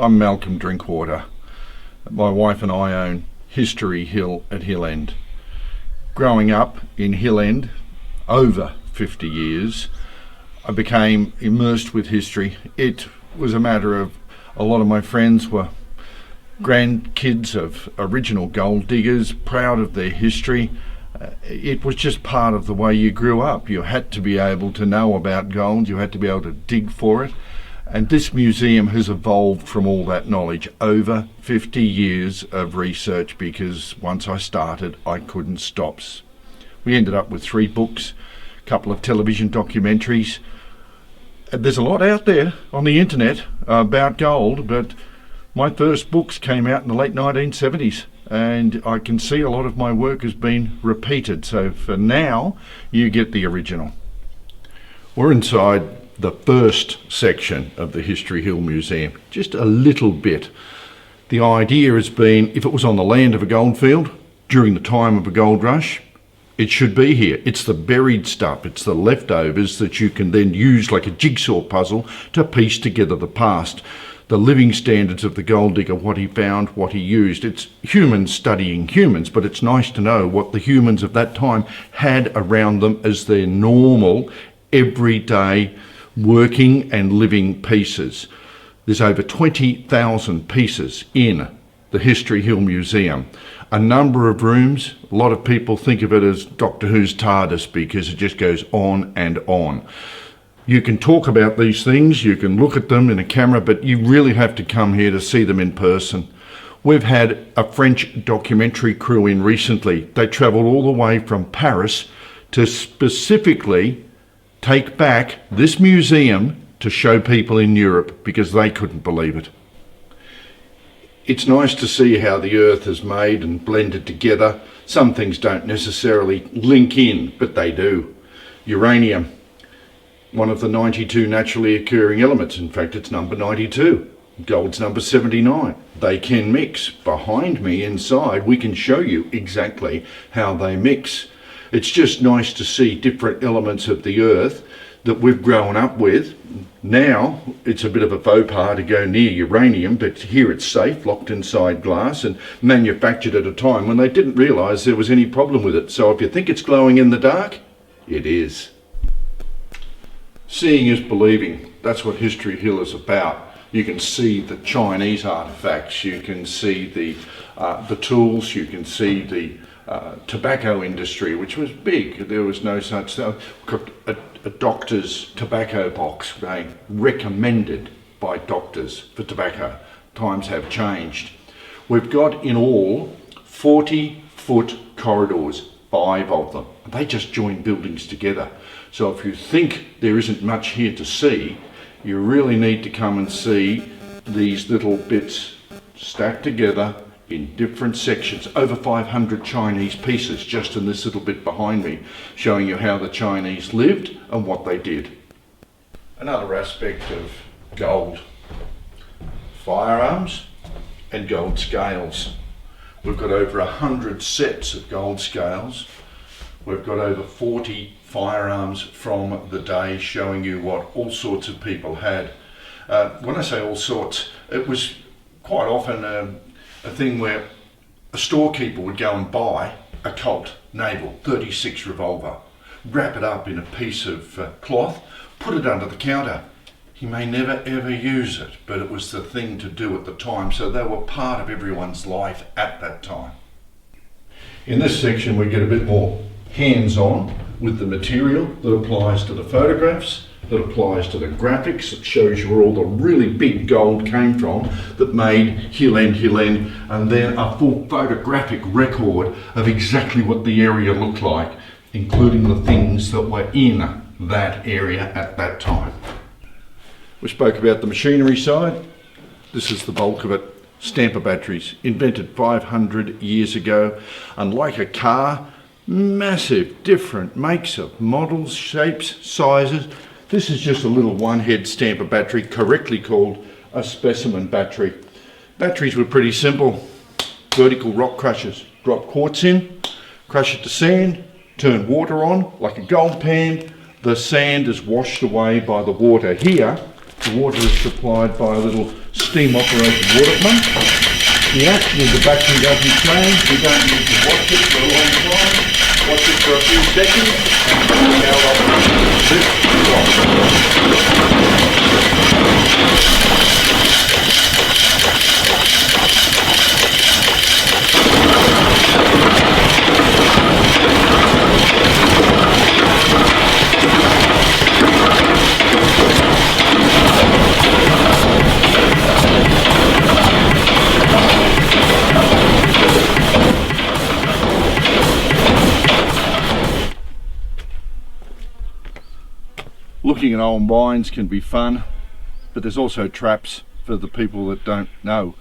I'm Malcolm Drinkwater. My wife and I own History Hill at Hill End. Growing up in Hill End over 50 years, I became immersed with history. It was a matter of a lot of my friends were grandkids of original gold diggers, proud of their history. It was just part of the way you grew up. You had to be able to know about gold, you had to be able to dig for it. And this museum has evolved from all that knowledge over 50 years of research, because once I started, I couldn't stop. We ended up with 3 books, a couple of television documentaries. There's a lot out there on the internet about gold, but my first books came out in the late 1970s, and I can see a lot of my work has been repeated. So for now, you get the original. We're inside the first section of the History Hill Museum, just a little bit. The idea has been, if it was on the land of a goldfield during the time of a gold rush, it should be here. It's the buried stuff, it's the leftovers that you can then use like a jigsaw puzzle to piece together the past. The living standards of the gold digger, what he found, what he used. It's humans studying humans, but it's nice to know what the humans of that time had around them as their normal, everyday working and living pieces. There's over 20,000 pieces in the History Hill Museum. A number of rooms. A lot of people think of it as Doctor Who's TARDIS because it just goes on and on. You can talk about these things, you can look at them in a camera, but you really have to come here to see them in person. We've had a French documentary crew in recently. They travelled all the way from Paris to specifically take back this museum to show people in Europe because they couldn't believe it. It's nice to see how the earth is made and blended together. Some things don't necessarily link in, but they do. Uranium, one of the 92 naturally occurring elements. In fact, it's number 92. Gold's number 79. They can mix. Behind me inside, we can show you exactly how they mix. It's just nice to see different elements of the earth that we've grown up with. Now it's a bit of a faux pas to go near uranium, but here it's safe, locked inside glass and manufactured at a time when they didn't realise there was any problem with it. So if you think it's glowing in the dark, it is. Seeing is believing. That's what History Hill is about. You can see the Chinese artefacts, you can see the tools, you can see the tobacco industry, which was big. There was no such thing. A doctor's tobacco box being recommended by doctors for tobacco. Times have changed. We've got in all 40-foot corridors, 5 of them. They just join buildings together. So if you think there isn't much here to see, you really need to come and see these little bits stacked together in different sections. Over 500 Chinese pieces just in this little bit behind me, showing you how the Chinese lived and what they did. Another aspect of gold: firearms and gold scales. We've got over 100 sets of gold scales. We've got over 40 firearms from the day, showing you what all sorts of people had. When I say all sorts, it was quite often a thing where a storekeeper would go and buy a Colt Naval 36 revolver, wrap it up in a piece of cloth, put it under the counter. He may never ever use it, but it was the thing to do at the time, so they were part of everyone's life at that time. In this section we get a bit more hands-on with the material that applies to the photographs, that applies to the graphics. It shows you where all the really big gold came from that made Hill End, and then a full photographic record of exactly what the area looked like, including the things that were in that area at that time. We spoke about the machinery side. This is the bulk of it. Stamper batteries, invented 500 years ago. Unlike a car, massive different makes of models, shapes, sizes. This is just a little one-head stamper battery, correctly called a specimen battery. Batteries were pretty simple. Vertical rock crushers. Drop quartz in, crush it to sand, turn water on like a gold pan. The sand is washed away by the water. Here, The water is supplied by a little steam-operated water pump. The action of the vacuum doesn't change. We don't need to watch it for a long time. Watch it for a few seconds and bring out of this block. Looking at old mines can be fun, but there's also traps for the people that don't know.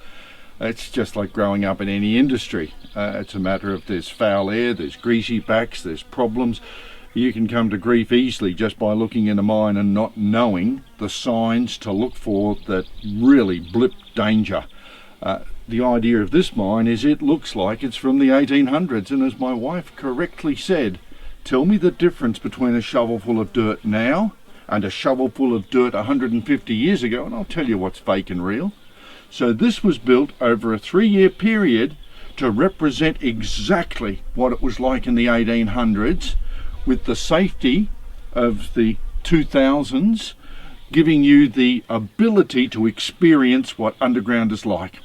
It's just like growing up in any industry. It's a matter of there's foul air, there's greasy backs, there's problems. You can come to grief easily just by looking in a mine and not knowing the signs to look for that really blip danger. The idea of this mine is it looks like it's from the 1800s, and as my wife correctly said, tell me the difference between a shovelful of dirt now and a shovelful of dirt 150 years ago, and I'll tell you what's fake and real. So this was built over a 3-year period to represent exactly what it was like in the 1800s, with the safety of the 2000s, giving you the ability to experience what underground is like.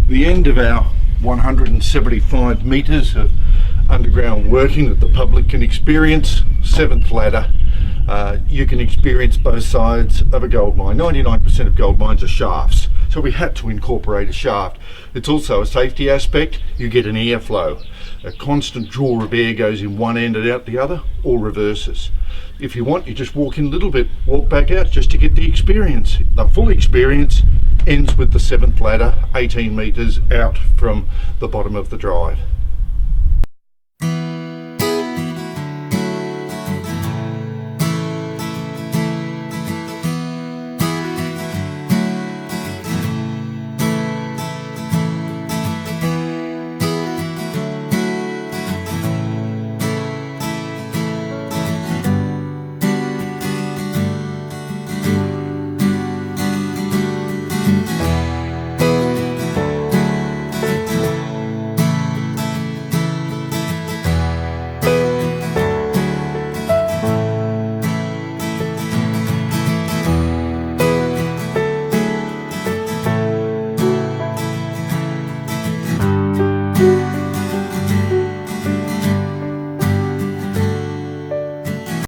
The end of our 175 metres of underground working that the public can experience, 7th ladder. You can experience both sides of a gold mine. 99% of gold mines are shafts, so we had to incorporate a shaft. It's also a safety aspect. You get an airflow. A constant draw of air goes in one end and out the other, or reverses. If you want, you just walk in a little bit, walk back out just to get the experience. The full experience ends with the 7th ladder, 18 metres out from the bottom of the drive.